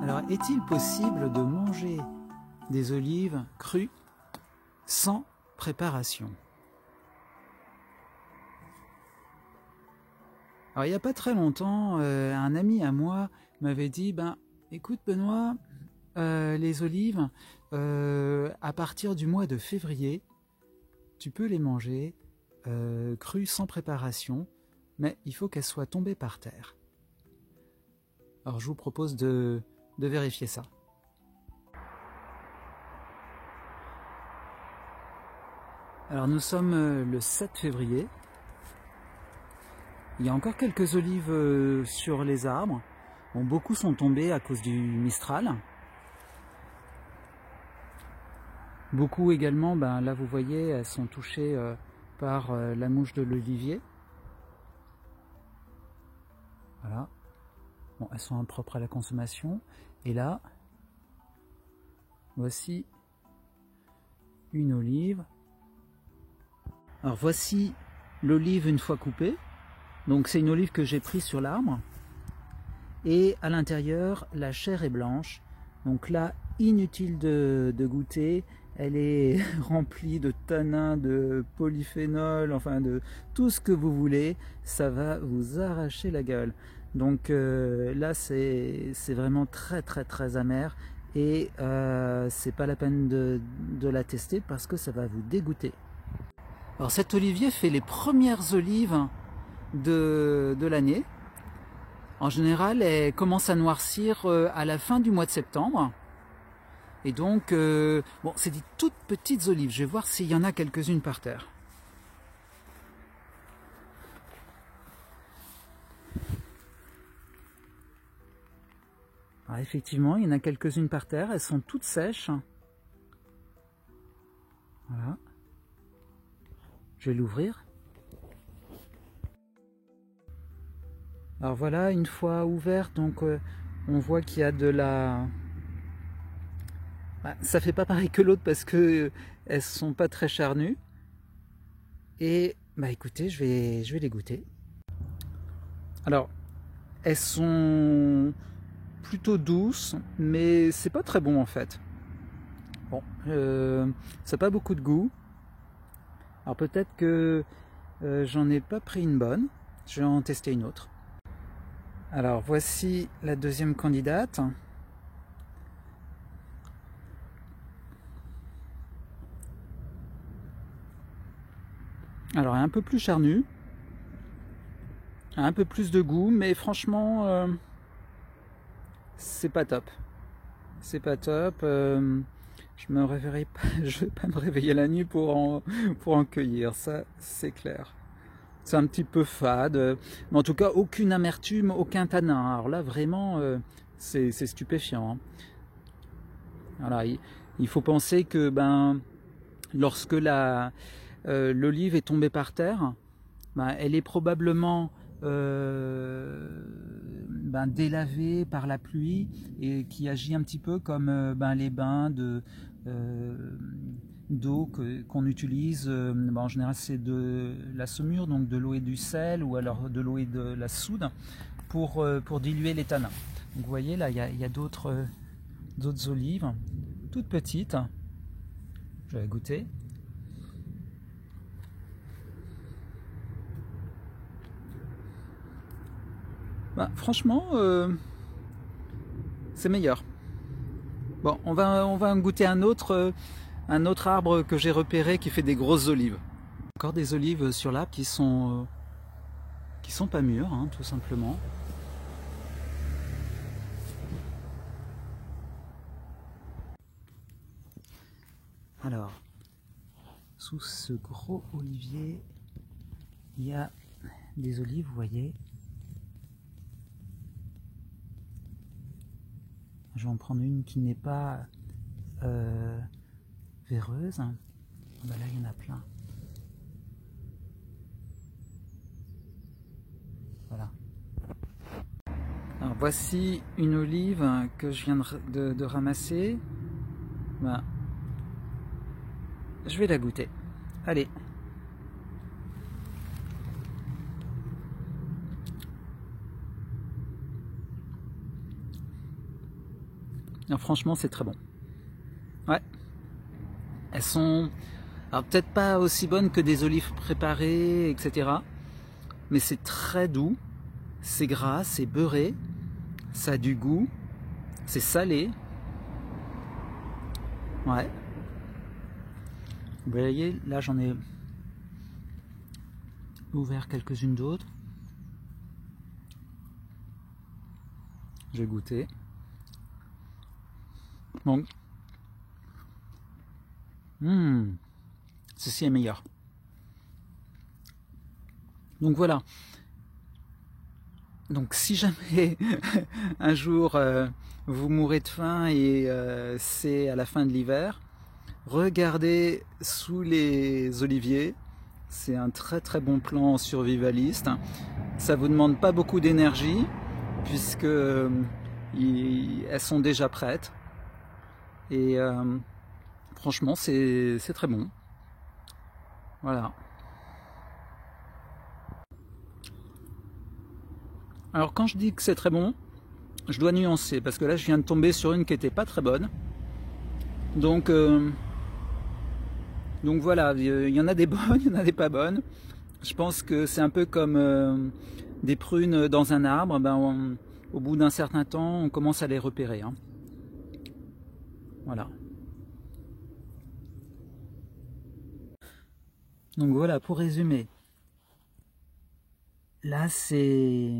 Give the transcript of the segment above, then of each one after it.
Alors, est-il possible de manger des olives crues sans préparation? Alors, il n'y a pas très longtemps, un ami à moi m'avait dit, écoute Benoît, les olives, à partir du mois de février, tu peux les manger crues sans préparation, mais il faut qu'elles soient tombées par terre. Alors, je vous propose de vérifier ça. Alors, nous sommes le 7 février. Il y a encore quelques olives sur les arbres. Bon, beaucoup sont tombées à cause du Mistral. Beaucoup également, là vous voyez, elles sont touchées par la mouche de l'olivier. Voilà. Bon, elles sont impropres à la consommation. Et là, voici une olive. Alors voici l'olive une fois coupée. Donc c'est une olive que j'ai prise sur l'arbre. Et à l'intérieur, la chair est blanche. Donc là, inutile de goûter. Elle est remplie de tanins, de polyphénol, enfin de tout ce que vous voulez. Ça va vous arracher la gueule. Donc là, c'est vraiment très amer. Et c'est pas la peine de la tester parce que ça va vous dégoûter. Alors cet olivier fait les premières olives de l'année. En général, elle commence à noircir à la fin du mois de septembre. Et donc, bon, c'est des toutes petites olives. Je vais voir s'il y en a quelques-unes par terre. Alors, effectivement, il y en a quelques-unes par terre. Elles sont toutes sèches. Voilà. Je vais l'ouvrir. Alors voilà, une fois ouverte, donc on voit qu'il y a de la... Ça fait pas pareil que l'autre parce que elles sont pas très charnues. Et écoutez, je vais les goûter. Alors, elles sont plutôt douces, mais c'est pas très bon en fait. Bon, ça n'a pas beaucoup de goût. Alors peut-être que j'en ai pas pris une bonne. Je vais en tester une autre. Alors voici la deuxième candidate. Alors elle est un peu plus charnue, un peu plus de goût, mais franchement c'est pas top. C'est pas top. Je vais pas me réveiller la nuit pour en cueillir, ça c'est clair. C'est un petit peu fade, mais en tout cas aucune amertume, aucun tanin. Alors là vraiment c'est stupéfiant. Hein. Voilà, il faut penser que lorsque l'olive est tombée par terre, elle est probablement délavée par la pluie et qui agit un petit peu comme les bains d'eau qu'on utilise. En général c'est de la saumure, donc de l'eau et du sel, ou alors de l'eau et de la soude pour diluer les tanins. Donc vous voyez là il y a d'autres olives toutes petites. Je vais goûter. Franchement c'est meilleur. Bon, on va goûter un autre arbre que j'ai repéré qui fait des grosses olives. Encore des olives sur l'arbre qui sont pas mûres, hein, tout simplement. Alors, sous ce gros olivier, il y a des olives, vous voyez. Je vais en prendre une qui n'est pas véreuse. Là, il y en a plein. Voilà. Alors, voici une olive que je viens de ramasser. Je vais la goûter. Allez. Alors, franchement, c'est très bon. Ouais. Elles sont, alors peut-être pas aussi bonnes que des olives préparées, etc. Mais c'est très doux, c'est gras, c'est beurré, ça a du goût, c'est salé. Ouais. Vous voyez, là j'en ai ouvert quelques-unes d'autres. Je vais goûter. Donc, ceci est meilleur. Donc voilà. Donc si jamais un jour vous mourrez de faim et c'est à la fin de l'hiver, regardez sous les oliviers. C'est un très très bon plan survivaliste. Ça vous demande pas beaucoup d'énergie puisque elles sont déjà prêtes. Et franchement c'est très bon. Voilà. Alors quand je dis que c'est très bon, je dois nuancer parce que là je viens de tomber sur une qui était pas très bonne. Donc voilà, il y en a des bonnes, il y en a des pas bonnes. Je pense que c'est un peu comme des prunes dans un arbre. Ben au bout d'un certain temps, on commence à les repérer. Hein. Voilà. Donc voilà, pour résumer. Là, ces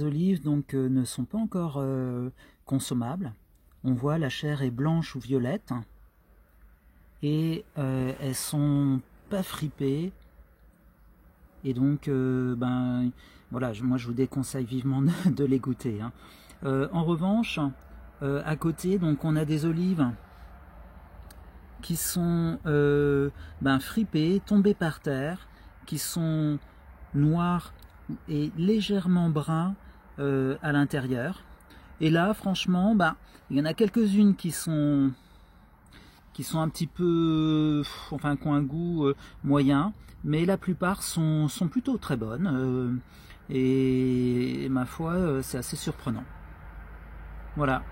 olives donc ne sont pas encore consommables. On voit la chair est blanche ou violette et elles sont pas fripées. Et donc, ben voilà, moi je vous déconseille vivement de les goûter. Hein. En revanche, à côté, donc on a des olives qui sont fripées, tombées par terre, qui sont noirs et légèrement bruns à l'intérieur. Et là, franchement, il y en a quelques-unes qui sont un petit peu, enfin, qui ont un goût moyen, mais la plupart sont plutôt très bonnes. Et ma foi, c'est assez surprenant. Voilà.